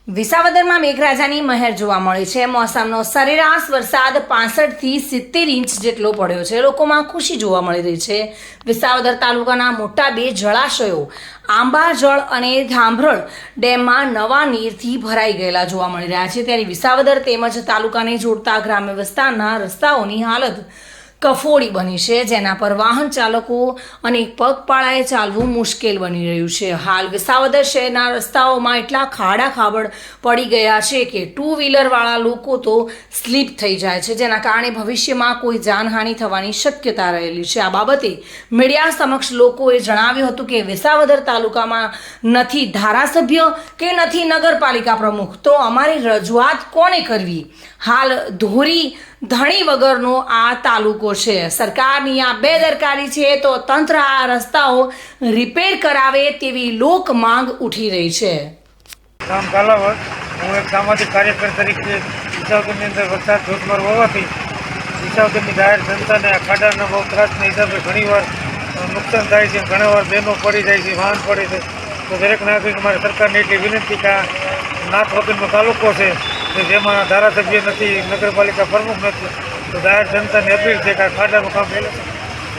વિસાવદરમાં મેઘરાજાની મહેર જોવા મળી છે। મોસમનો સરેરાશ વરસાદ 65 થી 70 ઇંચ જેટલો પડ્યો છે। લોકોમાં ખુશી જોવા મળી રહી છે। વિસાવદર તાલુકાના મોટા બે જળાશયો આંબાજળ અને ધાંભરળ ડેમમાં નવા નીરથી ભરાઈ ગયેલા જોવા મળી રહ્યા છે। ત્યારે વિસાવદર તેમજ તાલુકાને જોડતા ગ્રામ્ય વિસ્તારના રસ્તાઓની હાલત કફોડી બની છે, જેના પર વાહન ચાલકો અને પગપાળાએ ચાલવું મુશ્કેલ બની રહ્યું છે। હાલ વિસાવદર શહેરના રસ્તાઓમાં એટલા ખાડા ખાબડ પડી ગયા છે કે ટુ વ્હીલરવાળા લોકો તો સ્લીપ થઈ જાય છે, જેના કારણે ભવિષ્યમાં કોઈ જાનહાનિ થવાની શક્યતા રહેલી છે। આ બાબતે મીડિયા સમક્ષ લોકોએ જણાવ્યું હતું કે વિસાવદર તાલુકામાં નથી ધારાસભ્ય કે નથી નગરપાલિકા પ્રમુખ, તો અમારી રજૂઆત કોને કરવી? હાલ ધોરી ધણી વગરનો આ તાલુકો છે। સરકારની આ બેદરકારી છે, તો તંત્ર આ રસ્તાઓ રિપેર કરાવે તેવી લોક માંગ ઉઠી રહી છે। નામ કાલાવડ, હું એક સામાજિક કાર્યકર તરીકે વિસાવદરની અંદર વરસાદ ધોધમાર હોવાથી વિસાવદરની જાહેર જનતાને આ ખાડાના બહુ ત્રાસના હિસાબે ઘણીવાર નુકસાન થાય છે, ઘણીવાર બેનો પડી જાય છે, વાહન પડે છે। તો દરેક નાગરિક મારે સરકારને એટલી વિનંતી કે આ નાથ વગરનો તાલુકો છે કે જેમાં ધારાસભ્ય નથી, નગરપાલિકા પ્રમુખ નથી, તો જાહેર જનતાની અપીલ છે કે આ ખાડાનું કામ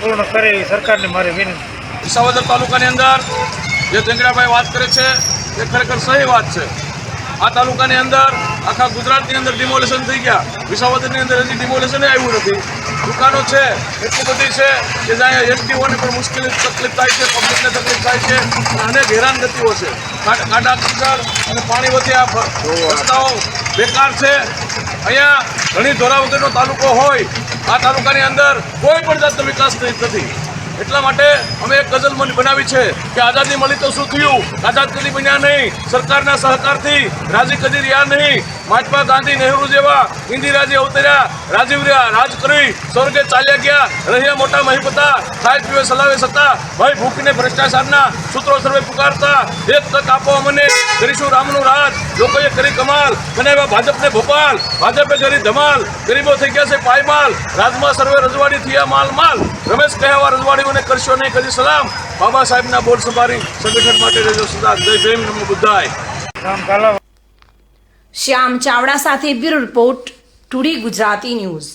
પૂર્ણ કરે એવી સરકારને મારે વિનંતી। વિસાવદર તાલુકાની અંદર જે ધેંગડાભાઈ વાત કરે છે એ ખરેખર સહી વાત છે। આ તાલુકાની અંદર આખા ગુજરાતની અંદર ડિમોલેશન થઈ ગયા, વિસાવદરની અંદર હજી ડિમોલેશન આવ્યું નથી। દુકાનો છે એટલી બધી છે કે જ્યાં એસટીઓને પણ મુશ્કેલી તકલીફ થાય છે, પબ્લિકને તકલીફ થાય છે, અનેક હેરાનગતિઓ છે। ખાડા ખંડર અને પાણી વચ્ચે આ રસ્તાઓ બેકાર છે। અહીંયા ઘણી ધોરા વગરનો તાલુકો હોય, આ તાલુકાની અંદર કોઈ પણ જાતનો વિકાસ નથી। એટલા માટે અમે એક ગઝલ બનાવી છે કે આઝાદી મળી તો શું થયું, આઝાદ કદી બન્યા નહીં, સરકારના સહકારથી રાજી કદી રહ્યા નહીં। મહાત્મા ગાંધી, નહેરુ જેવા ઇન્દિરાજી અવતર્યા, રાજીવ રહ્યા, રાજ કરી સ્વર્ગે ચાલ્યા ગયા, રહ્યા મોટા મહીપતા, ખાય પીવે સલાવે સત્તા, ભય ભૂખને ભ્રષ્ટાચારના સૂત્રો સર્વે પુકારતા, એક તક આપો અમને, કરીશું રામનું રાજ, લોકોએ કરી કમાલ, બનાવ્યા ભાજપને ભોપાલ, ભાજપે કરી ધમાલ, ગરીબો થઈ ગયા છે પાયમાલ, રાજમાં સર્વે રજવાડી થયા માલ માલ, રમેશ કહેવા રજવાડીઓને કરશો નહીં કદી સલામ, બાબા સાહેબના બોલ સંભાળી સંગઠન માટે રહેજો સદા, જય ભીમ, નમો બુદ્ધાય। નામ કાલાવડ। શ્યામ ચાવડા સાથે bureau report, today Gujarati news.